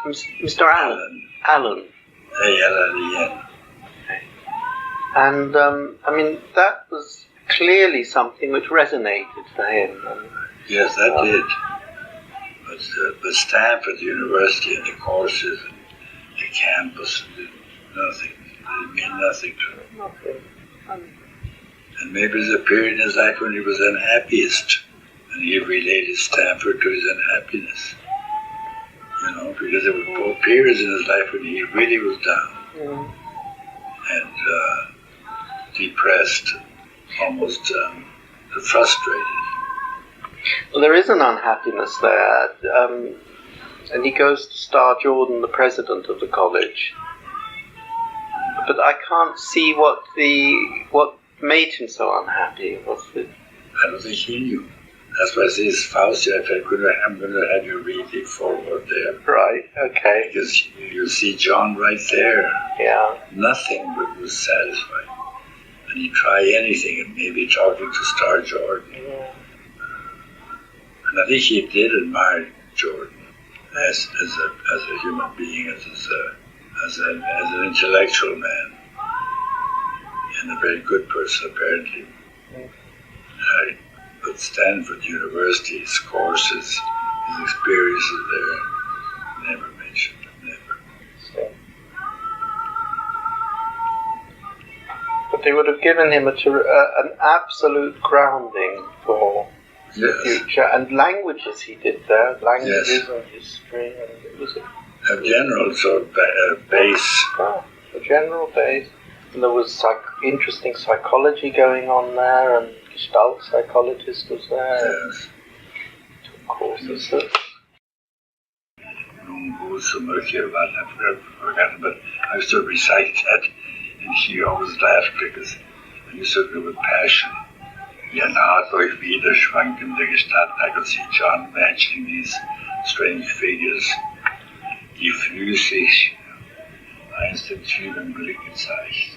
Mr. Allen. Allen. A-L-L-E-N. Okay. And, I mean, that was clearly something which resonated for him. Yes, that did. But Stanford University and the courses and the campus did nothing. It mean nothing to him. Nothing. And maybe there's a period in his life when he was unhappiest, and he related Stanford to his unhappiness. You know, because there were both periods in his life when he really was down and depressed, almost frustrated. Well, there is an unhappiness there, and he goes to Starr Jordan, the president of the college. But I can't see what made him so unhappy. I don't think he knew. That's why I say it's Faust. I'm going to have you read the foreword there. Right, okay. Because you see John right there. Yeah. Nothing was satisfied. And he'd try anything, and maybe talking to Starr Jordan. Yeah. And I think he did admire Jordan as a human being, as an intellectual man, and a very good person apparently. But Stanford University, his courses, his experiences there, never mentioned, never. But they would have given him an absolute grounding for the future, and languages he did there, languages and history, and it was a general sort of base. A general base, and there was interesting psychology going on there, and Gestalt psychologist was there. Yes. Took courses. I've forgotten, but I used to recite that, and she always laughed because I used to do it with passion. Ja, naht euch wieder schwankende Gestalt. I could see John mentioning these strange figures, die flüssig einst den trüben Blick gezeigt.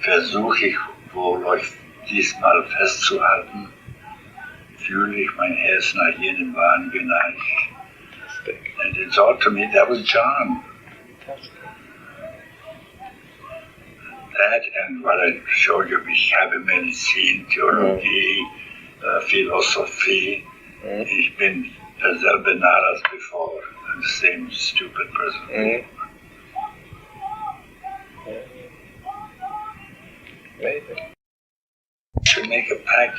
Versuche ich wohl euch diesmal festzuhalten, fühle ich mein Herz nach jenem Wahn geneigt. And it's all to me, that was John. That and what I showed you, ich habe Medizin, Theologie, Philosophie. Ich bin derselbe Narr as before. I'm the same stupid person. Maybe. To make a pact,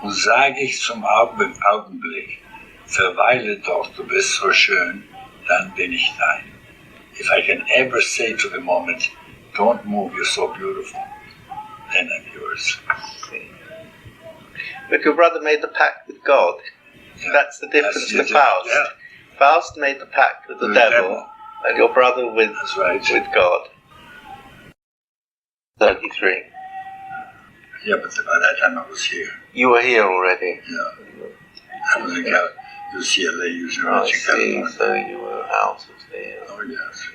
und sage ich zum Augenblick, verweile doch, du bist so schön, dann bin ich dein. If I can ever say to the moment, don't move, you're so beautiful, then I'm yours. But your brother made the pact with God. Yeah. That's the difference to Faust. Yeah. Faust made the pact with the devil, and your brother with God. 33. Yeah, but by that time I was here. You were here already? Yeah. I was in UCLA, University of California. So you were out of there. Oh, yes.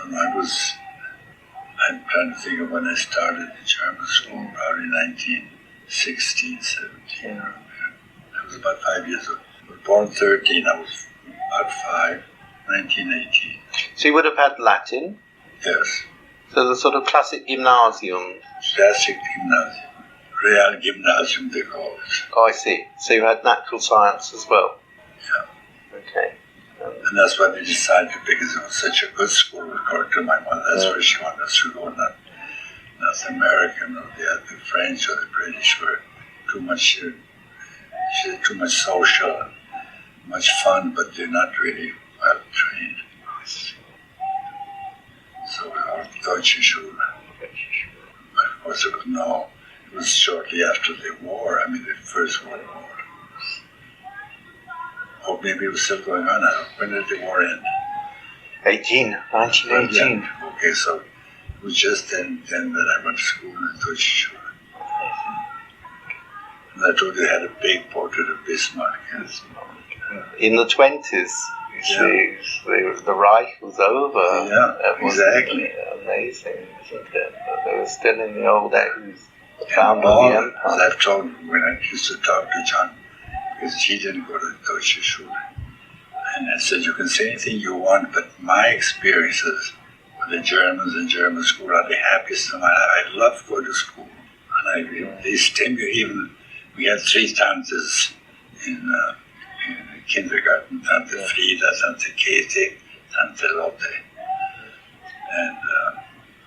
And I'm trying to think of when I started in German school, probably 1916, 17. Yeah. I was about 5 years old. I was born 13, I was about 5, 1918. So you would have had Latin? Yes. So the sort of classic gymnasium? Classic gymnasium. Realgymnasium, they call it. Oh, I see. So you had natural science as well? Yeah. Okay. And that's why they decided, because it was such a good school, according to my mother, that's where she wanted us to go, not the American or the French or the British, were too much, too much social, much fun, but they're not really well trained. So we all Deutsche Schule. But of course it was shortly after the war, the First World War. Or maybe it was still going on. When did the war end? 1918. Yeah. Okay, so it was just then that I went to school in Deutsche Schule. And I told you I had a big portrait of Bismarck. In the 20s, you see, the Reich was over. Yeah, exactly. Amazing, isn't it? But they were still in the old days. And all, as I've told you, when I used to talk to John, because he didn't go to Deutsche Schule. And I said, you can say anything you want, but my experiences with the Germans in German school are the happiest of my life. I love going to school. And they stimulate, even, we had 3 tantes in kindergarten, Tante Frida, Tante Katie, Tante Lotte. And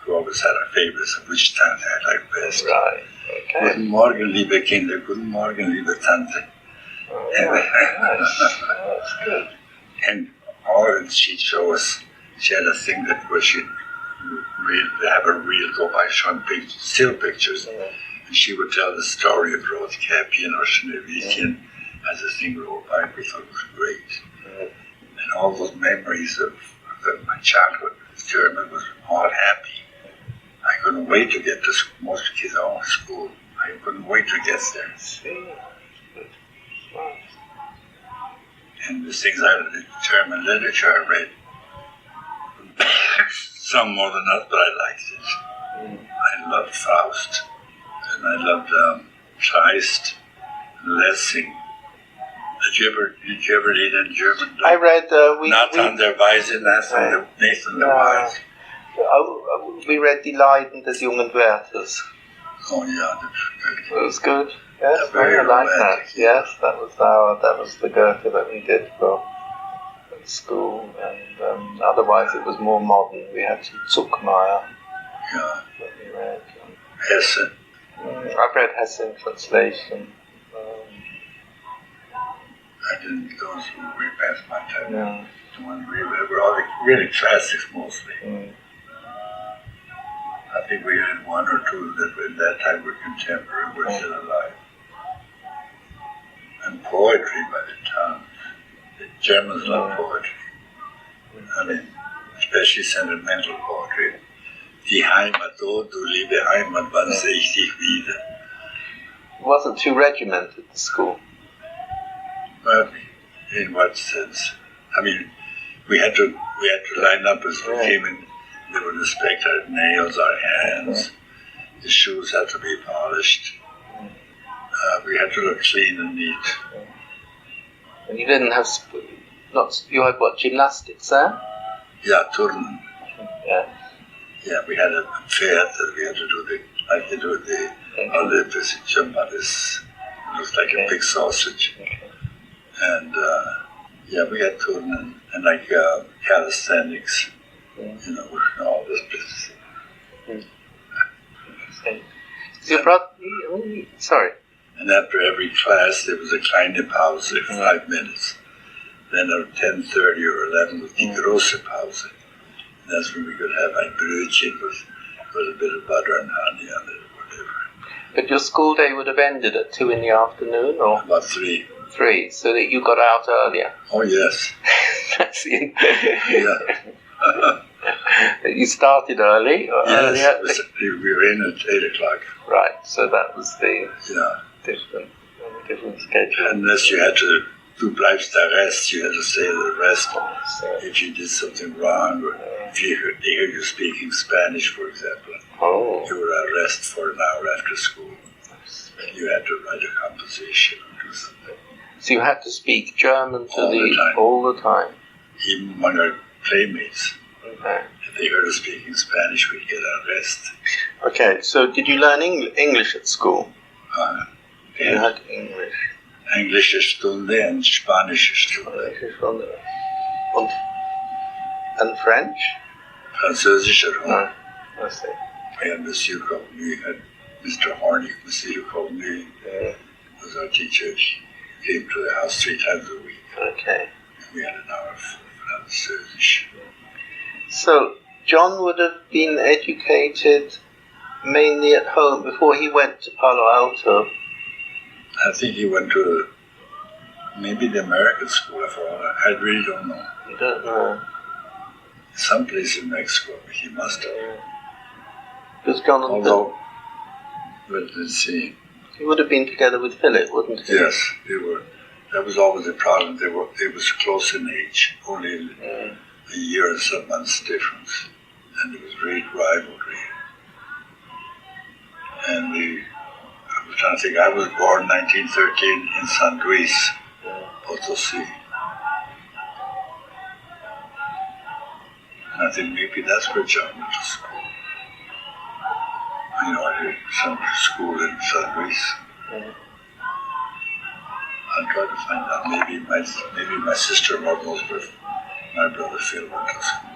we always had our favorites of which tante I liked best. Right, okay. Guten Morgen, liebe Kinder, guten Morgen, liebe Tante. Oh, nice. That's good. And she'd show us, she had a thing that where she'd have a reel go by showing still pictures. And she would tell the story of Rothkäppchen or Schneewittchen as the thing rolled by. We thought it was great. And all those memories of my childhood with German was all happy. I couldn't wait to get to school. Most kids are in school. I couldn't wait to get there. And the things out of the German literature I read, some more than others, but I liked it. I loved Faust, and I loved Kleist, Lessing. Did you ever read in German? I read Nathan der Weise, Nathan der Wise. We read Die Leiden des jungen Werthers. Oh yeah, that's good. It was good. Yes, very I like that. romantic. Yes, that was the Goethe that we did for school, and otherwise it was more modern. We had some Zuckmeier Yeah. that we read. Hesse. I've read Hesse in translation. I didn't go way past my time. Yeah. The one we were all really classics mostly. I think we had 1 or 2 that at that time were contemporary, were still alive. And poetry by the time. The Germans love poetry. I mean, especially sentimental poetry. Die Heimat, oh du liebe Heimat, wann sehe ich dich wieder? It wasn't too regimented, the school. Well, in what sense? I mean, we had to line up as we came in. They would inspect our nails, our hands. The shoes had to be polished. We had to look clean and neat. And you didn't have you had what, gymnastics there? Yeah, turnen. Yeah. Yeah, we had a fair that we had to do like they do the Olympics in Germany. It was like a big sausage. And we had turnen and like calisthenics. You know, all this business. Your brother, sorry. And after every class, there was a kleine Pause, 5 minutes. Then at 10:30 or 11 was die große Pause. And that's when we could have ein Brötchen with a bit of butter and honey on it or whatever. But your school day would have ended at 2 in the afternoon, or? About 3. 3, so that you got out earlier. Oh, yes. That's it. Yeah. You started early? Or yes, we were in at 8 o'clock. Right, so that was the different schedule. Unless you had to do Bleibstarrest, you had to say the rest if you did something wrong, or if you heard you speaking Spanish, for example. You were arrested for an hour after school. You had to write a composition or do something. So you had to speak German to all the time? Even among our playmates. Okay. If they heard us speaking Spanish, we'd get arrested. Okay, so did you learn English at school? You had English. Englische Stunde and Spanische Stunde. And French? Französisch at home. I see. We had Monsieur Cornu, had Mr. Horny, Monsieur Cornu was our teacher. He came to the house 3 times a week. Okay. And we had an hour of Französisch. So, John would have been educated mainly at home before he went to Palo Alto. I think he went to maybe the American school for all I really don't know. You don't know? Someplace in Mexico, he must have. Because Jonathan... Although, let's see. He would have been together with Philip, wouldn't he? Yes, they were. That was always a problem. They were close in age, only a year and some months difference. And there was great rivalry. And I was trying to think, I was born in 1913 in San Luis Potosi. And I think maybe that's where John went to school. I did some school in San Luis. I'll try to find out. Maybe my sister-in-law knows where my brother Phil went to school.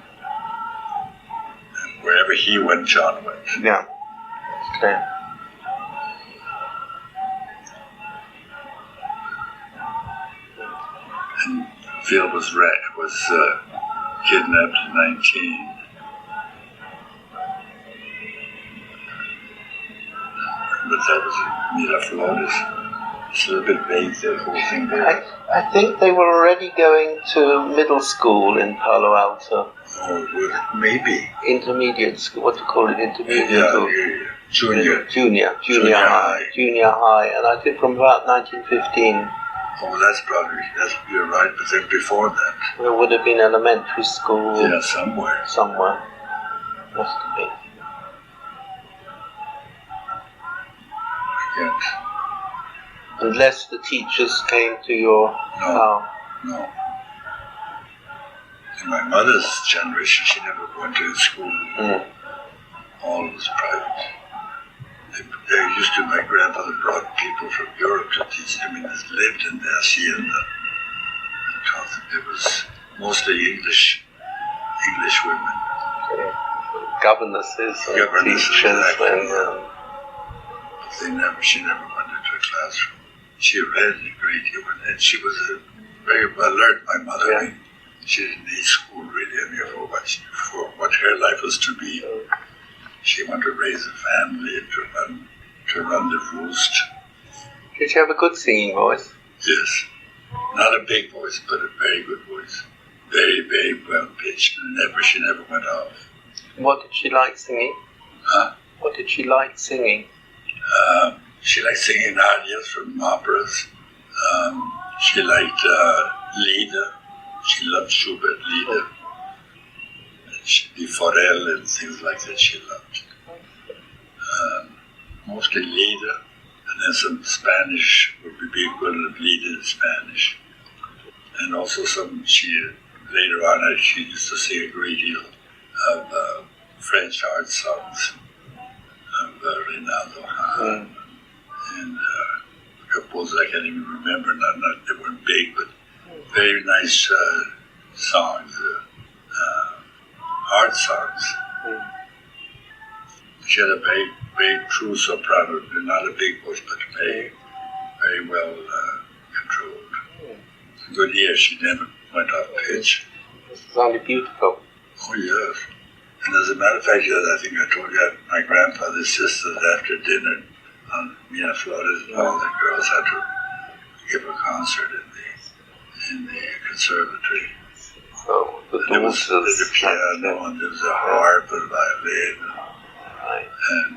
And wherever he went, John went. Yeah. Okay. And Phil was kidnapped at 19. But that was Miraflores. It's a little bit vague, the whole thing there. I think they were already going to middle school in Palo Alto. Oh, well, maybe. Intermediate school, what do you call it? Intermediate? Yeah. Junior high. Junior high, and I think from about 1915. Oh, you're right, but then before that. There would have been elementary school. Yeah, somewhere. Must have been. Yes. Unless the teachers came to your house. No. In my mother's generation, she never went to school. All was private. My grandfather brought people from Europe to teach them, and lived in the Haseanda. It was mostly English women. Okay. Governesses and teachers. But she never went into a classroom. She read a great deal, and she was very well learned, my mother. Yeah. I mean, she didn't need school really, for what her life was to be. She wanted to raise a family and to run the roost. Did you have a good singing voice? Yes. Not a big voice, but a very good voice. Very, very well pitched. She never went off. What did she like singing? Huh? What did she like singing? She liked singing arias from operas. She liked Lieder. She loved Schubert Lieder. The Forel and things like that she loved. Mostly Lieder, and then some Spanish would be equivalent of Lieder in Spanish. And also later on, she used to sing a great deal of French art songs of Reynaldo Hahn and composers I can't even remember. They weren't big, but very nice songs, art songs. She had a very, very true soprano, not a big voice, but very, very well controlled. Good ear, she never went off pitch. It sounded beautiful. Oh, yes. And as a matter of fact, I think I told you, my grandfather's sisters after dinner on Miraflores, all the girls had to give a concert in the conservatory. So there was a piano, and there was a harp and violin, and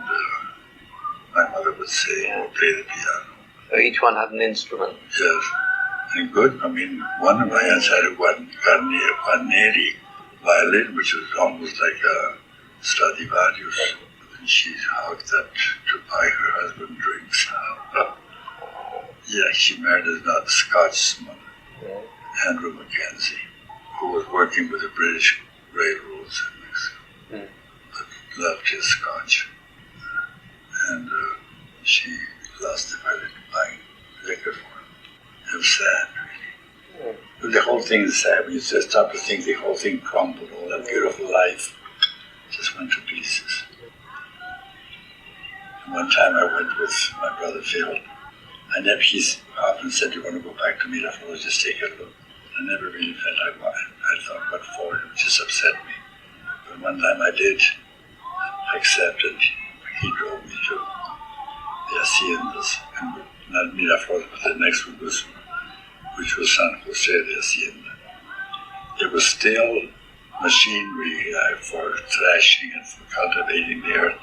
my mother would sing and play the piano. So each one had an instrument. Yes, and good. I mean, one of my aunts had a Guarneri violin, which was almost like a Stradivarius. And she hogged that to buy her husband drinks. Yeah, she married a Scotsman, Andrew Mackenzie, who was working with the British railroads in Mexico, but loved his Scotch. And she lost the violin buying liquor for him. It was sad, really. But the whole thing is sad. When you just stop to think, the whole thing crumbled. All that beautiful life just went to pieces. And one time I went with my brother Phil. He often said, "You want to go back to Miraflores, just take a look." I never really felt I thought, what for? It just upset me. But one time I did accept it. He drove me to the Haciendas, and not Miraflores, but the next one which was San Jose de Hacienda. There was still machinery for thrashing and for cultivating the earth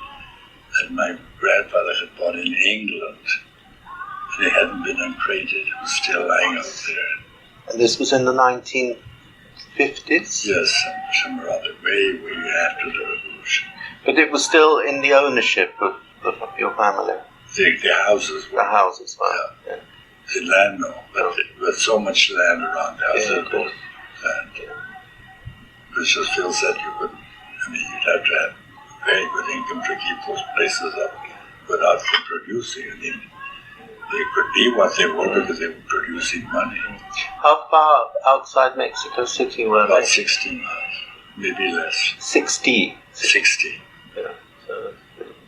that my grandfather had bought in England. They hadn't been uncrated. It was still lying out there. And this was in the 1950s? Yes, somewhere other, way after the revolution. But it was still in the ownership of your family? The houses were. The houses were, yeah. The land, no. But there was so much land around the house. Land. Mrs. Phil said you couldn't. I mean, you'd have to have very good income to keep those places up without them producing. I mean, they could be what they were because they were producing money. How far outside Mexico City were About they? 60 miles, maybe less. 60? 60. Yeah. So,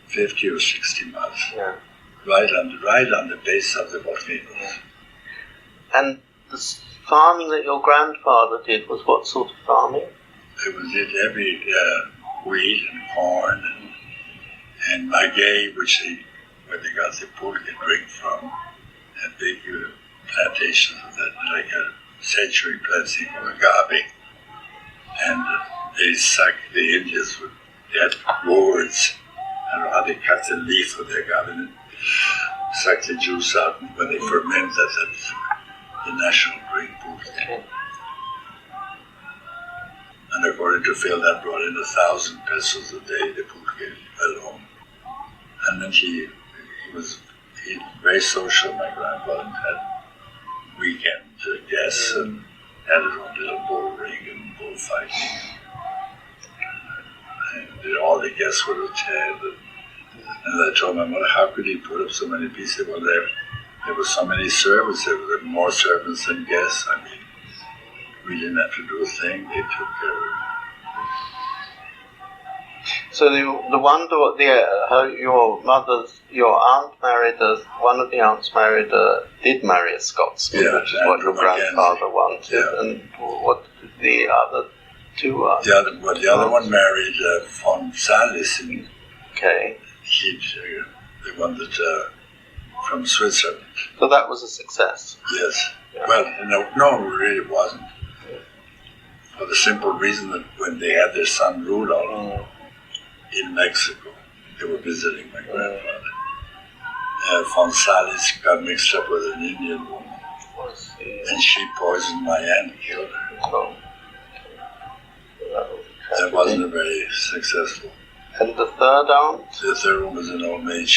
50 or 60 miles. yeah. Right on the base of the volcanoes. Yeah. And the farming that your grandfather did was what sort of farming? It did every wheat and corn and maguey, where they got the pulque drink from, and big plantations of that, like a century planting of agave. And they sucked the Indians they had gourds. I don't know how they cut the leaf of the agave and suck the juice out, and when they ferment that's the national drink pulque. Okay. And according to Phil, that brought in 1,000 pesos a day, the pulque alone. And then he was very social, my grandfather, and had weekend guests and had his own little bull ring and bullfighting. And all the guests would attend. And I told my mother, how could he put up so many pieces? Well, there were so many servants, there were more servants than guests. I mean, we didn't have to do a thing, they took care of it. So the one daughter, your aunt married one of the aunts did marry a Scotsman, which is what your grandfather wanted. Yeah. And what did the other two are? The other one married von Salis, and okay. the one that from Switzerland. So that was a success. Yes. Yeah. Well, no, it really wasn't. For the simple reason that when they had their son Rudolph in Mexico, they were visiting my grandfather. Von Salis got mixed up with an Indian woman, and she poisoned my aunt and killed her. Oh. That wasn't a very successful. And the third aunt? The third one was an old maid.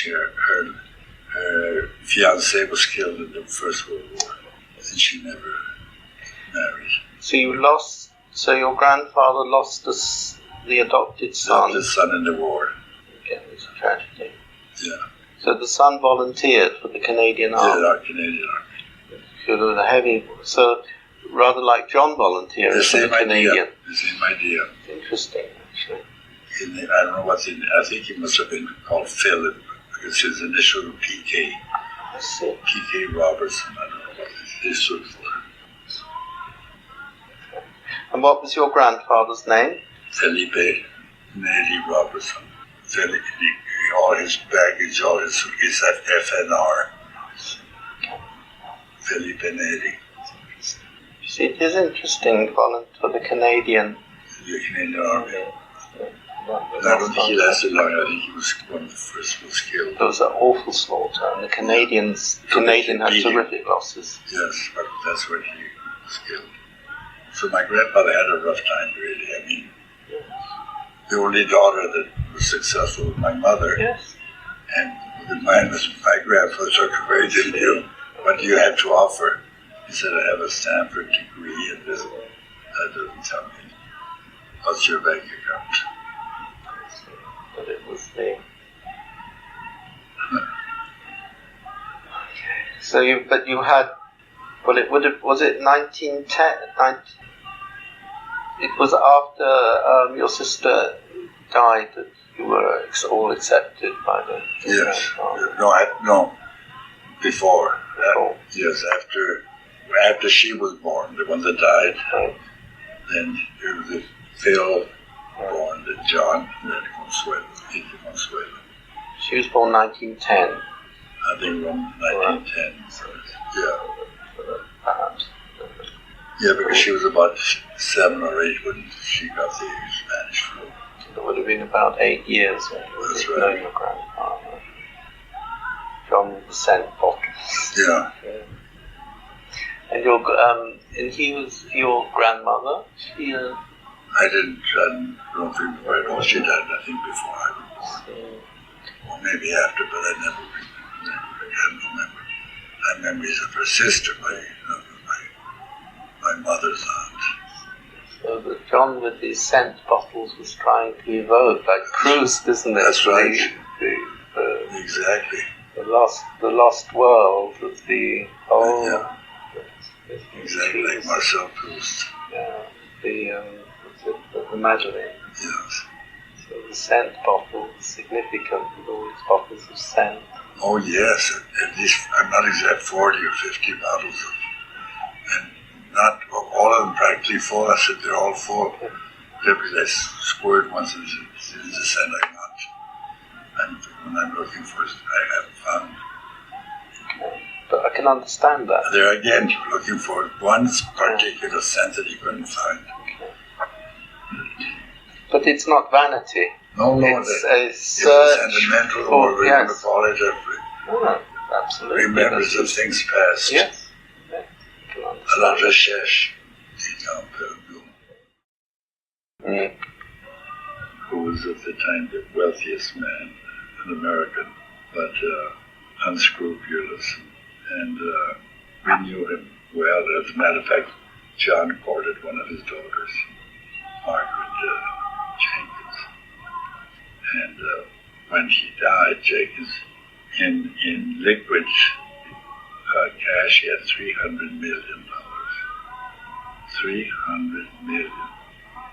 Her fiancé was killed in the First World War, and she never married. So your grandfather lost the adopted son? The son in the war. Okay, it's a tragedy. Yeah. So the son volunteered for the Canadian Army? Yeah, our Canadian Army. So rather like John volunteered for the Canadian. The same idea. Interesting, actually. I don't know I think he must have been called Philip, because his initial PK. I see. PK Robertson, I don't know what he stood for. And what was your grandfather's name? Felipe Neri Robertson. All his baggage, all his suitcase at FNR. Felipe Neri. See, it is interesting for the Canadian. The Canadian Army. I don't think he lasted long. I think he was one of the first was killed. There was an awful slaughter, and the Canadian had terrific losses. Yes, but that's where he was killed. So my grandfather had a rough time, really. I mean, the only daughter that was successful was my mother. Yes. And mine was my grandfather took away, didn't you? What do you have to offer? He said, I have a Stanford degree in this. That doesn't tell me. What's your bank account? But it was the... Okay. So you had... Well, was it 1910? It was after your sister died that you were all accepted by the... Yes. No. Before. Yes, after she was born, the one that died. Right. Then there was Phil born, then John, and then Consuelo. She was born 1910. I think around 1910. Yeah. Perhaps. Yeah, because she was about 7 or 8 when she got the Spanish flu. It would have been about 8 years when you would have known your grandfather. John sent bottles. Yeah. And he was your grandmother? I don't remember. I know she died, I think, before I was born. Or maybe after, but I never remember. I have memories of her sister, my mother's aunt. So that John with these scent bottles was trying to evoke, like Proust, isn't it? That's right. Exactly. The lost world of the exactly like Marcel Proust. Yeah. The Madeleine. Yes. So the scent bottle is significant with all these bottles of scent. Oh yes, at least I'm not exact 40 or 50 bottles of, and not all of them practically full. I said they're all full. Because I squirt once in the scent I want. And when I'm looking for it, I haven't found. But I can understand that. There again, you're looking for one particular scent that you couldn't find. But it's not vanity. No, it's a search. It's sentimental, or we're going to call it absolutely. Remembrance of things past. Yes. A la recherche, who was at the time the wealthiest man, an American, but unscrupulous. And we knew him well. As a matter of fact, John courted one of his daughters, Margaret Jenkins. And when he died, Jenkins, in liquid cash, he had $300 million. $300 million,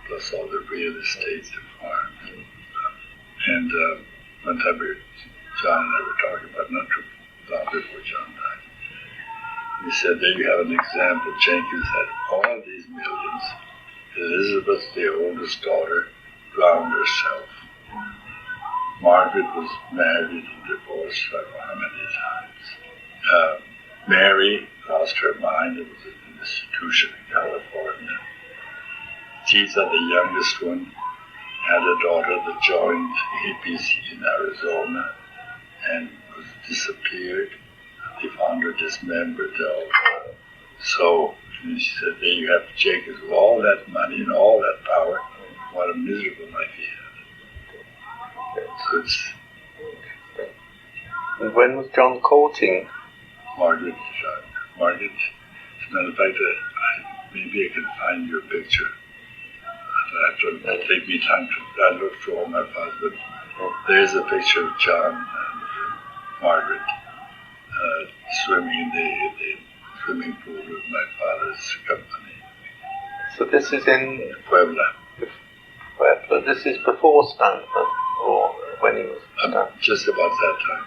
plus all the real estate, the farm. And one time John and I were talking about, not too long before John died. He said, there you have an example. Jenkins had all these millions. Elizabeth, the oldest daughter, drowned herself. Margaret was married and divorced like how many times. Mary lost her mind. It was an institution in California. Tita, the youngest one, had a daughter that joined hippies in Arizona and was disappeared. They found her dismembered. So she said, there you have Jenkins with all that money and all that power. What a miserable life he had. So it's... And when was John courting Margaret? Margaret, as a matter of fact, maybe I can find your picture. It'll take me time to look through all my files, but there's a picture of John and Margaret swimming in the swimming pool of my father's company. So this is in Puebla. Puebla. This is before Stanford, or when he was Stanford? Just about that time.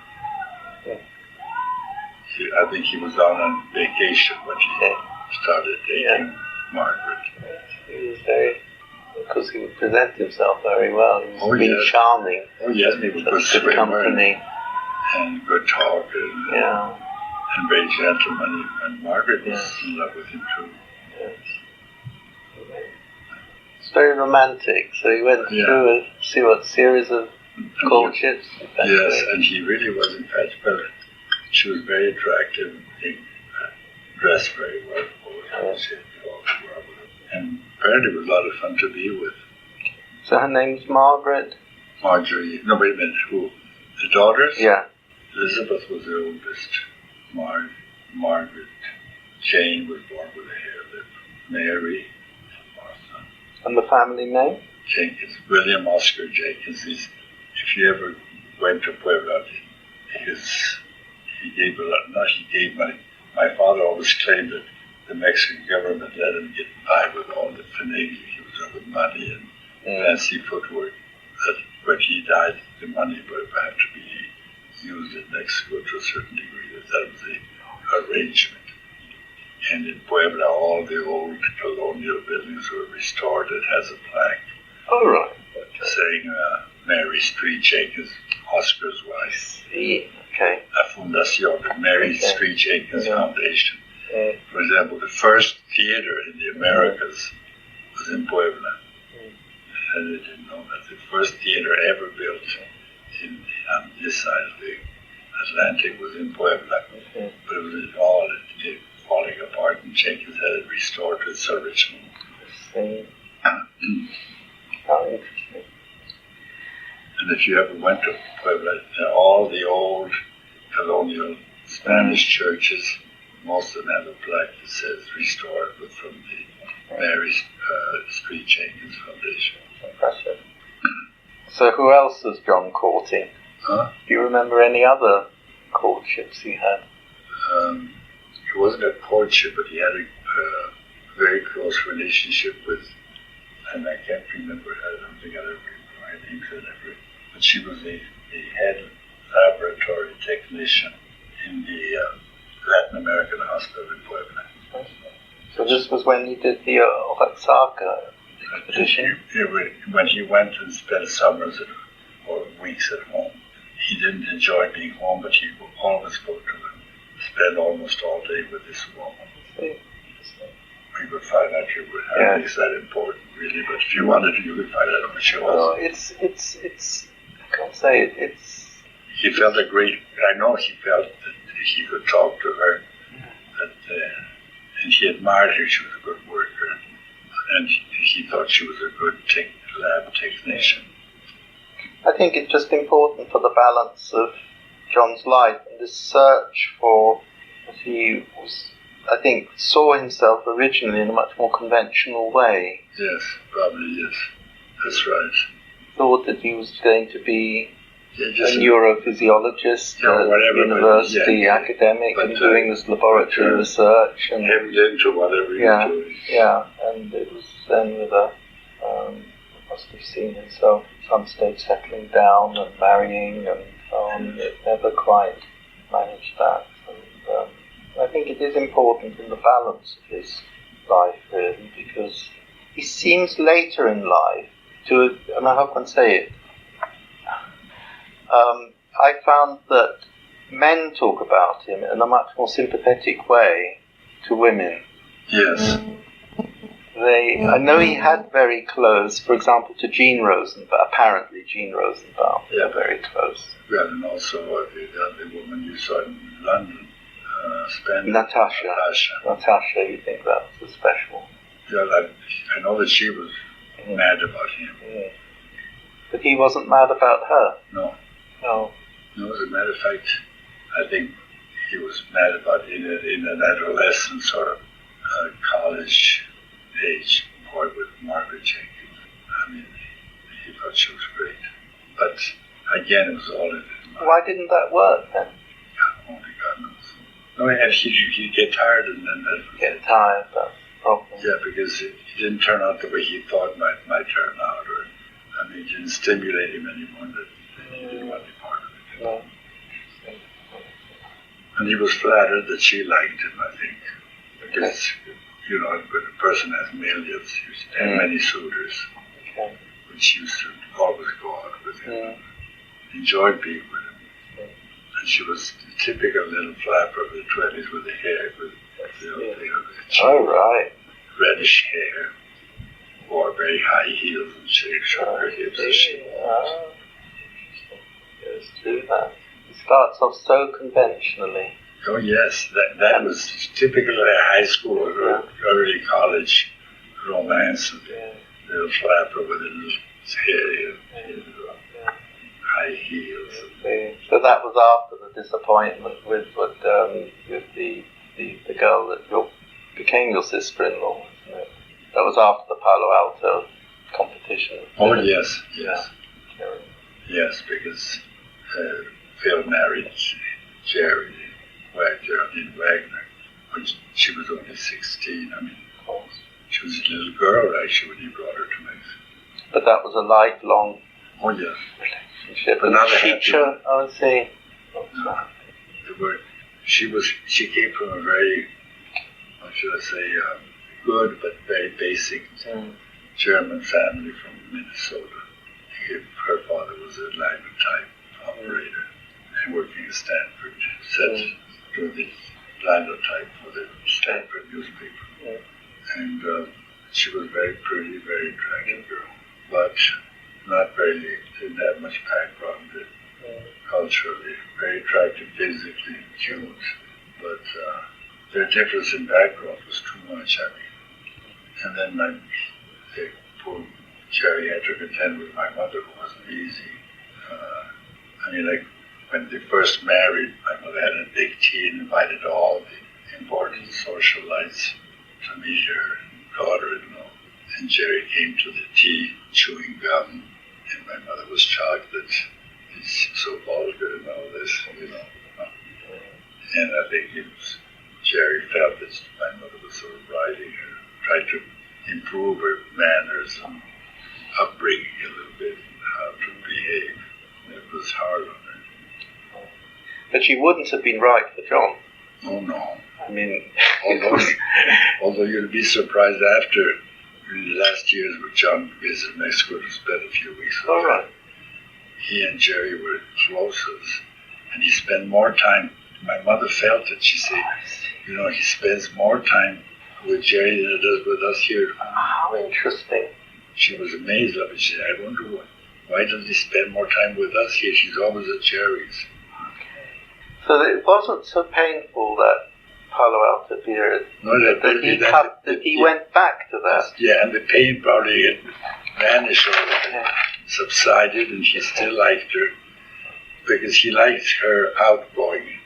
I think he was on vacation when he started dating Margaret. He was very, because he would present himself very well. He was being charming. Oh yes, he was good company. And good talk, and very gentleman. And Margaret was in love with him too. Yes. It's very romantic. So he went through a series of courtships. Yes, and he really was infatuated. She was very attractive, dressed very well, and apparently it was a lot of fun to be with. So her name's Margaret? Marjorie. No, wait a minute. Who? The daughters? Yeah. Elizabeth was the oldest. Margaret. Jane was born with a hair lip. Mary. Martha. And the family name? Jenkins. William Oscar Jenkins. If you ever went to Puebla, he gave a lot. Not he gave money. My father always claimed that the Mexican government let him get by with all the finagling he was doing with money and fancy footwork. That when he died, the money would have to be used in Mexico to a certain degree. That was the arrangement. And in Puebla, all the old colonial buildings were restored. It has a plaque. All right. Saying Mary Street Jenkins, Oscar's wife. See. Okay. A fundación, the Mary Street Jenkins Foundation. For example, the first theater in the Americas was in Puebla. And they didn't know that. The first theater ever built on this side of the Atlantic was in Puebla. But it was all falling apart, and Jenkins had it restored to its original. How interesting. And if you ever went to Puebla, all the old colonial Spanish churches, most of them have a plaque that says restored, but from the Mary Street Jenkins Foundation. Impressive. So who else was John courting? Huh? Do you remember any other courtships he had? It wasn't a courtship, but he had a very close relationship with, and I can't remember her, I don't think I ever but she was the head laboratory technician in the Latin American hospital in Puebla. So this was when he did the Oaxaca expedition? When he went and spent summers or weeks at home. He didn't enjoy being home, but he would always go to spend almost all day with this woman. We would find out who would have is that important, really. But if you wanted to, you could find out who she was. No, it's. I can't say it. It's. He felt a great. I know he felt that he could talk to her, and he admired her. She was a good worker, and he thought she was a good lab technician. I think it's just important for the balance of John's life and this search for. He was. I think, saw himself originally in a much more conventional way. Yes, probably, yes. That's right. Thought that he was going to be a neurophysiologist, whatever, university academic, and doing this laboratory research. And hemmed into whatever he was doing. Yeah, and it was then with must have seen himself at some stage settling down and marrying and so on. It never quite managed that. And, I think it is important in the balance of his life, really, because he seems later in life to, and I hope I can say it, I found that men talk about him in a much more sympathetic way to women. Yes. I know he had very close, for example, to Jean Rosenbaum, apparently Jean Rosenbaum, very close. Well, and also the woman you saw in London. Natasha, you think that was a special? Yeah, I know that she was mad about him. Yeah. But he wasn't mad about her? No. No. No, as a matter of fact, I think he was mad about in an adolescent sort of college age boy with Margaret Jenkins. I mean, he thought she was great. But again, it was all in his mind. Why didn't that work then? Yeah, only God knows. No, and he'd get tired and then that was get tired, that's the problem. Yeah, because it didn't turn out the way he thought it might turn out, or it didn't stimulate him anymore. That he didn't want to be part of it. No. And he was flattered that she liked him, I think, because when a person has millions, and many suitors, and she used to always go out with him, enjoy being with him. And she was the typical little flapper of the 20s with the hair, reddish hair, wore very high heels and showed her hips and shit. Goes through that. It starts off so conventionally. Oh yes, that was typical high school or early college romance of the little flapper with a little hair and high heels. So that was after the disappointment with the girl that became your sister-in-law, wasn't it? That was after the Palo Alto competition. Oh yes. Yes, because Phil married Geraldine Wagner when she was only 16. She was a little girl actually when he brought her to Mexico. But that was a lifelong relationship. Another teacher, I would say. She came from a very, how should I say, good but very basic German family from Minnesota. Her father was a linotype operator and working at Stanford, doing the linotype for the Stanford newspaper. And she was very pretty, very attractive girl, but didn't have much background culturally, very attractive physically, cute, but their difference in background was too much, And then the poor Jerry had to contend with my mother, who wasn't easy. When they first married, my mother had a big tea and invited all important social lights to me, her daughter-in-law. And Jerry came to the tea chewing gum, and my mother was shocked that he's so vulgar and all this, you know. And I think Jerry felt that my mother was sort of riding her, tried to improve her manners and upbringing a little bit, how to behave. And it was hard on her. But she wouldn't have been right for John. Oh no. I mean, although you'll be surprised after the last years with John visited Mexico to spend a few weeks with all right. He and Jerry were closest, and he spent more time. My mother felt it. She said, you know, he spends more time with Jerry than he does with us here. How interesting. She was amazed of it. She said, I wonder why does he spend more time with us here? She's always at Jerry's. Okay. So it wasn't so painful, that Palo Alto period, No, that he went back to that. Yeah, and the pain probably had vanished or subsided, and he still liked her because he liked her outgoing.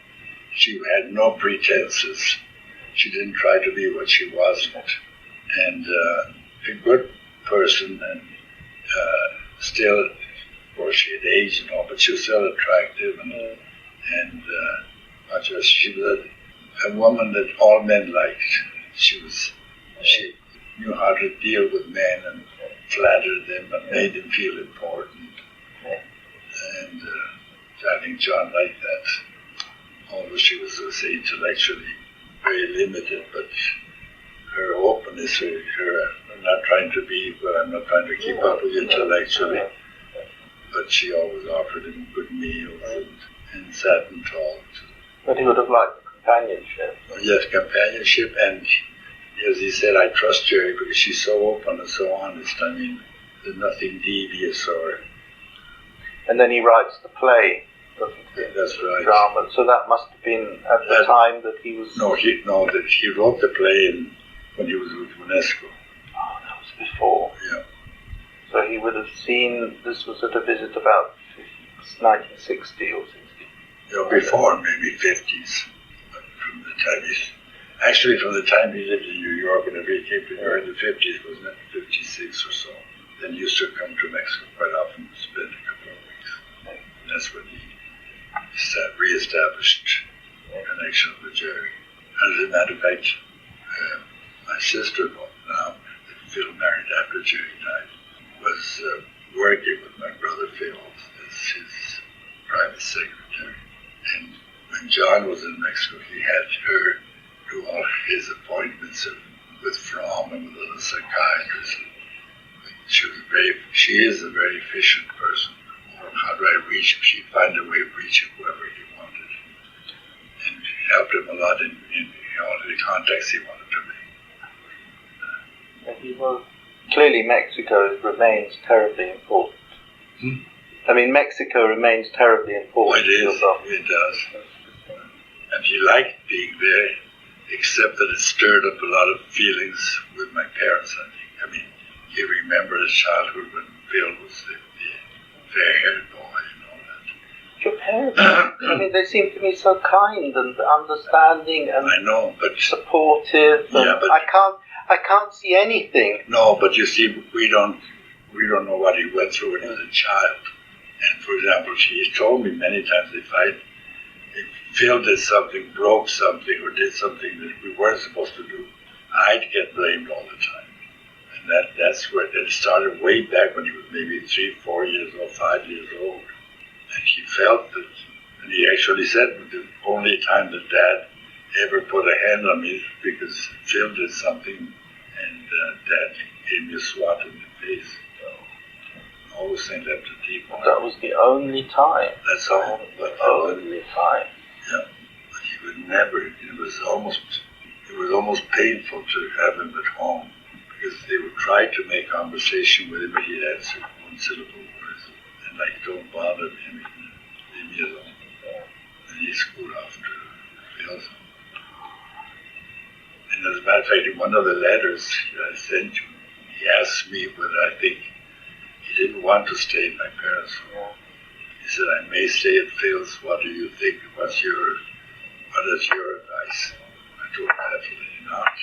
She had no pretenses. She didn't try to be what she wasn't. And a good person, and still, of course, she had aged and all, but she was still attractive, and she was a woman that all men liked. She knew how to deal with men and flattered them and made them feel important. And I think John liked that. Although she was, say, intellectually very limited, but her openness, her I'm not trying to be, but I'm not trying to keep up with you intellectually. But she always offered him good meals and sat and talked. But he would have liked companionship. Yes, companionship, and as he said, I trust Jerry because she's so open and so honest. I mean, there's nothing devious or... And then he writes the play, doesn't he? That's right. Drama. So that must have been at the time that he was... That he wrote the play when he was with UNESCO. Oh, that was before. Yeah. So he would have seen, this was at a visit about 1960 or 60. Before, maybe 50s. But from the time he lived in New York, whenever he came to New York in the 50s, wasn't it? 56 or so. Then he used to come to Mexico quite often to spend a couple of weeks. And that's when he re-established a connection with Jerry. As a matter of fact, my sister-in-law now, that Phil married after Jerry died, was working with my brother Phil as his private secretary. And when John was in Mexico, he had her do all his appointments with Fromm and with other psychiatrists. She is a very efficient person. How do I reach him? She'd find a way of reaching whoever he wanted. And helped him a lot in all the contacts he wanted to make. And he was... Clearly Mexico remains terribly important. I mean, Mexico remains terribly important. It does. And he liked being there, except that it stirred up a lot of feelings with my parents, I think. I mean, he remembered his childhood when Phil was the fair-haired boy and all that. Your parents, I mean, they seem to me so kind and understanding and I know, but supportive. And yeah, but I can't see anything. No, but you see, we don't know what he went through when he was a child. And for example, he told me many times if Phil did something, broke something, or did something that we weren't supposed to do, I'd get blamed all the time. And that's where it started way back when he was maybe 3, 4 years old, 5 years old. And he felt that, and he actually said the only time that Dad ever put a hand on me is because Phil did something and Dad gave me a swat in the face. So, I always think that's a deep one. That was the only time. That's all. The only time. Yeah. But he would never, it was almost painful to have him at home because they would try to make conversation with him, but he'd answer one-syllable words. And like, don't bother me, leave me alone. And he'd scoot off to Phil's. And as a matter of fact, in one of the letters I sent you, he asked me whether I think he didn't want to stay at my parents' home. He said, I may stay at Phil's. What do you think? What is your advice? I do definitely not.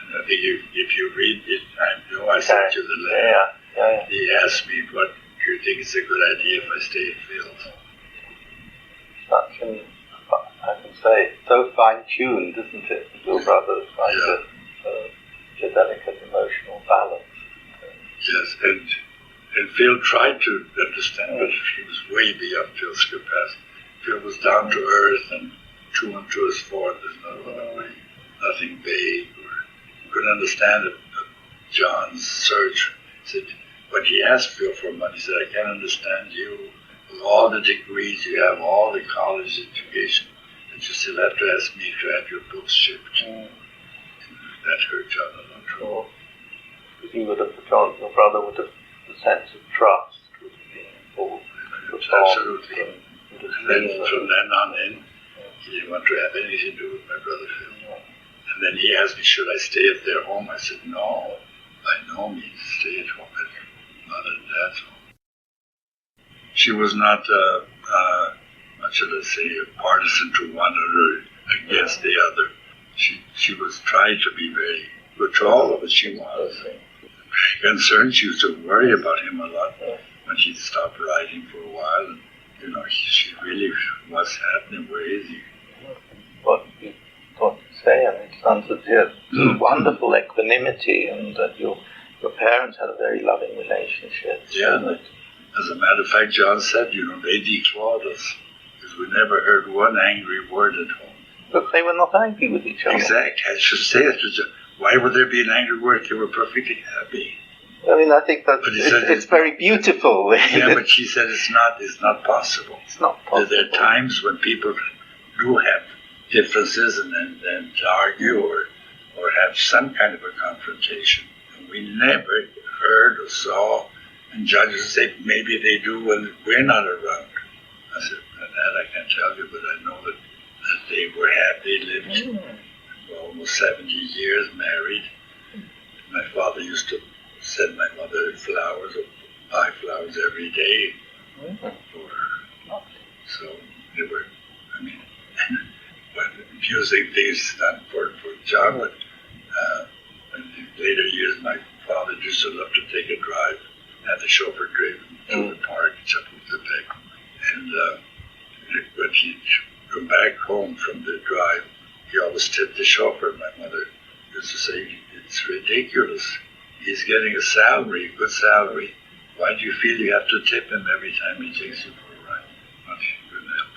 And I think if you read it, I know I sent you the letter. Yeah. He asked me, what do you think is a good idea if I stay in fields? Such an, I can say, so fine-tuned, isn't it? Your brother finds a delicate emotional balance. Yes, and Phil tried to understand, but he was way beyond Phil's capacity. Phil was down to earth, and 2 and 2 is 4. There's no other way. Nothing vague. Or couldn't understand it. John's search. Said when he asked Phil for money, he said, "I can't understand you with all the degrees you have, all the college education, and you still have to ask me to have your books shipped." That hurt John a lot. Sure. Because he would have, your brother would have, the sense of trust would have been involved. Absolutely. And then from then on in, he didn't want to have anything to do with my brother Phil. And then he asked me, should I stay at their home? I said, no, by no means stay at home, at mother and dad's home. She was not, what should I say, a partisan to one or against the other. She was trying to be very good to all of us. She was very concerned. She used to worry about him a lot when he stopped writing for a while. And, she really was happening. Where is he? What you thought to say, I mean, it sounds as if wonderful equanimity, and that your parents had a very loving relationship. Yeah, as a matter of fact, John said, they declawed us, because we never heard one angry word at home. But they were not angry with each other. Exactly. I should say it to John. Why would there be an angry word? They were perfectly happy. I mean, I think that it's very beautiful. Yeah, but she said it's not possible. It's not possible. There are times when people do have differences and argue or have some kind of a confrontation. And we never heard or saw, and judges say maybe they do when we're not around. I said, that I can't tell you, but I know that they were happy, lived for almost 70 years, married. My father used to send my mother flowers or buy flowers every day for her. So they were, amusing things done for John, but in the later years my father used to love to take a drive, have the chauffeur drive through the park, Chapultepec, and when he'd come back home from the drive, he always tipped the chauffeur. My mother used to say, it's ridiculous. He's getting a salary, a good salary. Why do you feel you have to tip him every time he takes you for a ride? Not good help.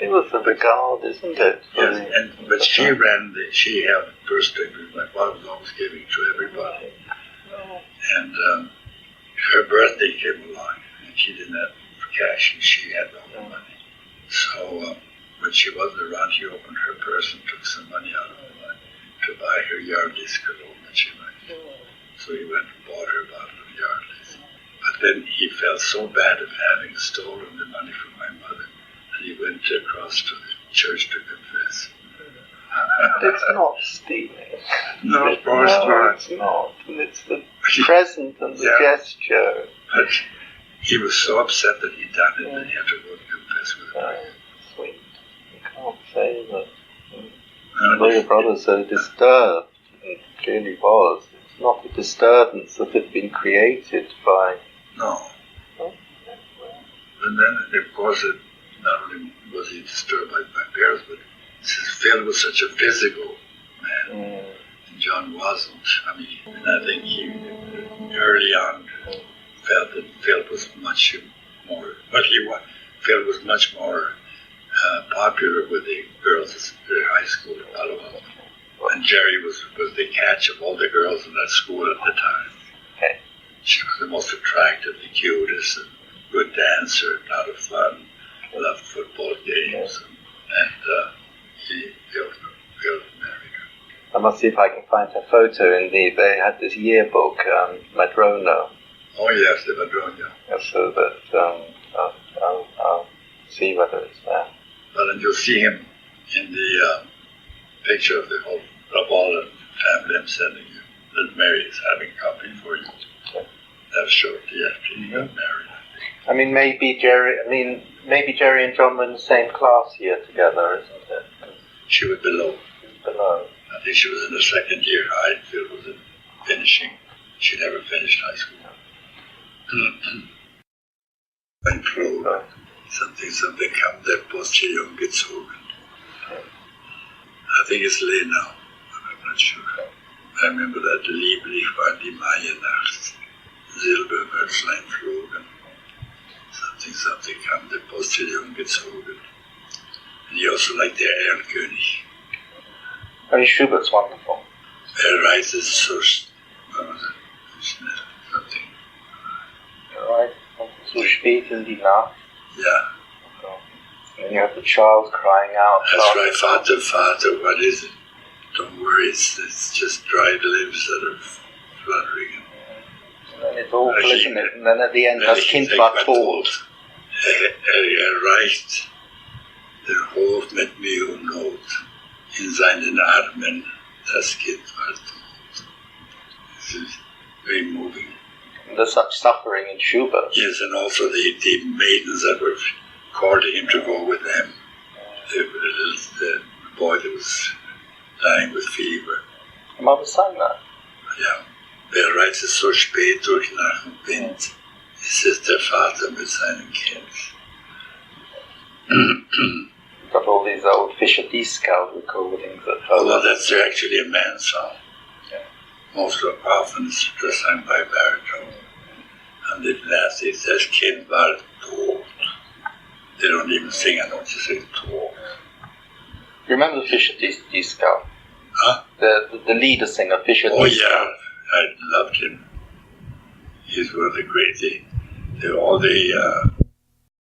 It was the regard, isn't it? Yes, but she held the purse strings. My father was always giving to everybody. And her birthday came along, and she didn't have cash, and she had all the money. So when she wasn't around, he opened her purse and took some money out of it to buy her Yardley's cologne that she liked. So he went and bought her a bottle of Yardley's. But then he felt so bad of having stolen the money from my mother that he went across to the church to confess. It's not stealing. No, of course not. It's not. And it's the present and the gesture. But he was so upset that he'd done it that he had to go and confess with her. Sweet. You can't say that. Well, your brother's so disturbed. It clearly was. It's not a disturbance that had been created by... No. And then, of course, not only was he disturbed by my parents, but Phil was such a physical man, and John wasn't. And I think he early on felt that Phil was much more, Phil was much more popular with the girls at high school in Palo Alto. And Jerry was the catch of all the girls in that school at the time. Okay. She was the most attractive, the cutest, and good dancer, a lot of fun, loved football games, and Phil married her. I must see if I can find her photo in they had this yearbook, Madrona. Oh yes, the Madrona. So that I'll see whether it's there. Well, and you'll see him in the picture of the whole of all the family I'm sending you. That Mary is having company for you. Okay. That's shortly after he got married, I think. Maybe Jerry and John were in the same class here together, isn't it? She was below. Below. I think she was in the second year. Phil was in finishing. She never finished high school. Ein Kloge. Something kam der Postillon gezogen. I think it's late now, but I'm not sure. I remember that lieblich war die Maiennacht. Silberwölzlein flogen. Something kam der Postillon gezogen. And he also liked der Erlkönig. Schubert's wonderful. Writes is so something. Right, so spät in die Nacht. Yeah. And you have the child crying out. That's right, Vater, what is it? Don't worry, it's just dried limbs that are fluttering. And then it's awful, isn't it? And then at the end, das Kind war tot. Erreicht der Hof mit Mühe und Not. In seinen Armen, das Kind war tot. This is very moving. And there's such suffering in Schubert. Yes, and also the maidens that were courting him to go with them. The boy that was dying with fever. Mother sang that. Ja. Wer reizt es so spät durch Nacht und Wind? Es ist der Vater mit seinem Kind. Got all these old Fischer Dieskau recordings at home. Although that's actually a man's song. Yeah. Most often it's just sung by baritone. And the last it says Kind war tot. They don't even sing, I don't just say tot. You remember the Fischer Dieskau? Huh? The leader singer, Fischer Oh Dieskau. yeah, I loved him. He's one of the great, all the